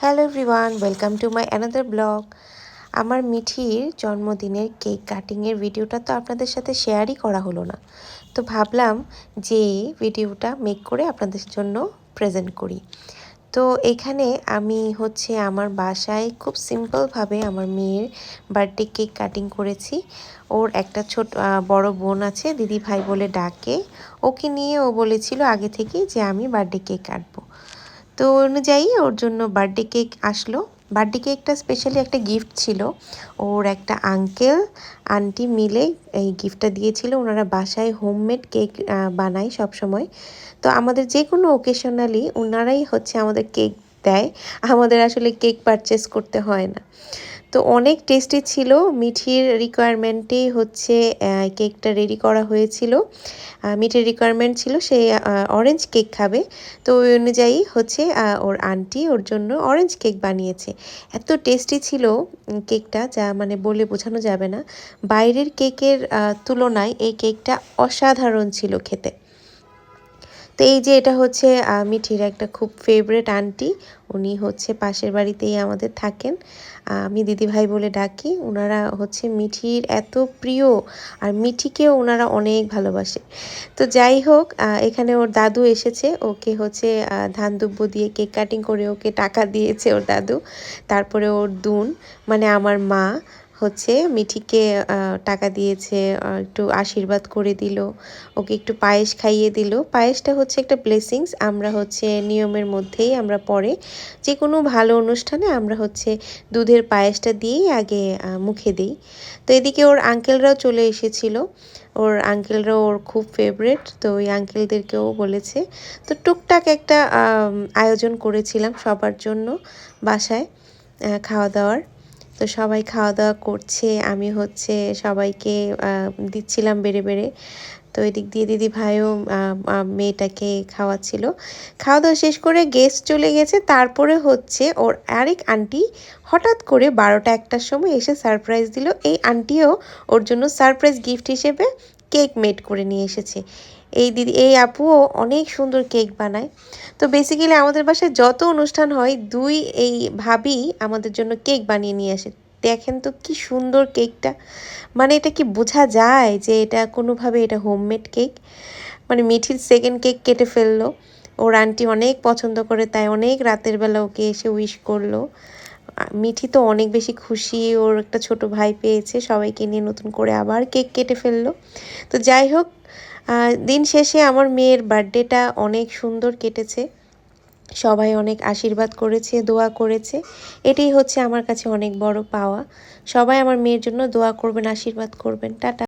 Hello everyone, welcome to my another blog. আমার মিঠির জন্মদিনের cake কাটিংয়ের ভিডিওটা তো আপনাদের সাথে শেয়ারই করা হলো না, তো ভাবলাম যে ভিডিওটা মেক করে আপনাদের জন্য প্রেজেন্ট করি। তো এখানে আমি আমার বাসায় খুব সিম্পলভাবে আমার মেয়ের বার্থডে কেক কাটিং করেছি। ওর একটা বড় বোন আছে, দিদি ভাই বলে ডাকে। ওকে নিয়ে ও বলেছিল আগে থেকেই যে আমি বার্থডে কেক কাটবো। তো অনুযায়ী ওর জন্য বার্থডে কেক আসলো। বার্থডে কেকটা স্পেশালি একটা গিফট ছিল। ওর একটা আঙ্কেল আন্টি মিলে এই গিফটটা দিয়েছিল। ওনারা বাসায় হোমমেড কেক বানায় সব সময়। তো আমাদের যে কোনো ওকেশনালি ওনারাই আমাদের কেক দেয়। আমাদের আসলে কেক পারচেস করতে হয় না। তো অনেক টেস্টি ছিল। মিঠির রিকোয়ারমেন্টেই কেকটা রেডি করা হয়েছিল। মিঠির রিকোয়ারমেন্ট ছিল সে অরেঞ্জ কেক খাবে। তো ওই অনুযায়ী ওর আন্টি ওর জন্য অরেঞ্জ কেক বানিয়েছে। এত টেস্টি ছিল কেকটা, যা মানে বলে বোঝানো যাবে না। বাইরের কেকের তুলনায় এই কেকটা অসাধারণ ছিল খেতে। তো এই যে এটা মিঠির একটা খুব ফেভারেট আন্টি। উনি পাশের বাড়িতেই আমাদের থাকেন। আমি দিদিভাই বলে ডাকি। ওনারা মিঠির এত প্রিয়, আর মিঠিকেও ওনারা অনেক ভালোবাসে। তো যাই হোক, এখানে ওর দাদু এসেছে। ওকে ধান দুব্য দিয়ে কেক কাটিং করে ওকে টাকা দিয়েছে ওর দাদু। তারপরে ওর দুন মানে আমার মা মিঠিকে টাকা দিয়েছে, একটু আশীর্বাদ করে দিল, ওকে একটু পায়েস খাইয়ে দিল। পায়েসটা একটা ব্লেসিংস। আমরা নিয়মের মধ্যেই আমরা পরে যে কোনো ভালো অনুষ্ঠানে আমরা দুধের পায়েসটা দিয়েই আগে মুখে দিই। তো এদিকে ওর আঙ্কেলরাও চলে এসেছিল। ওর আঙ্কেলরাও ওর খুব ফেভারেট, তো ওই আঙ্কেলদেরকেও বলেছে। তো টুকটাক একটা আয়োজন করেছিলাম সবার জন্য বাসায় খাওয়া দাওয়ার। তো সবাই খাওয়া দাওয়া করছে, আমি সবাইকে দিচ্ছিলাম বেড়ে বেড়ে। তো এদিক দিয়ে দিদি ভাইও মেয়েটাকে খাওয়াচ্ছিল। খাওয়া দাওয়া শেষ করে গেস্ট চলে গেছে। তারপরে ওর আরেক আন্টি হঠাৎ করে 12টা-1টার সময় এসে সারপ্রাইজ দিল। এই আন্টিও ওর জন্য সারপ্রাইজ গিফট হিসেবে কেক মেড করে নিয়ে এসেছে। এই আপুও অনেক সুন্দর কেক বানায়। তো বেসিক্যালি আমাদের বাসায় যত অনুষ্ঠান হয় এই ভাবি আমাদের জন্য কেক বানিয়ে নিয়ে আসে। দেখেন তো কি সুন্দর কেকটা, মানে এটা কি বোঝা যায় যে এটা কোনোভাবে এটা হোমমেড কেক। মানে মিঠির সেকেন্ড কেক কেটে ফেললো। ওর আন্টি অনেক পছন্দ করে, তাই অনেক রাতের বেলা ওকে এসে উইশ করলো। মিঠি তো অনেক বেশি খুশি, ওর একটা ছোট ভাই পেয়েছে। সবাইকে নিয়ে নতুন করে আবার কেক কেটে ফেললো। তো যাই হোক, দিন শেষে আমার মেয়ের বার্থডেটা অনেক সুন্দর কেটেছে। সবাই অনেক আশীর্বাদ করেছে, দোয়া করেছে। এটাই আমার কাছে অনেক বড় পাওয়া। সবাই আমার মেয়ের জন্য দোয়া করবেন, আশীর্বাদ করবেন। টাটা।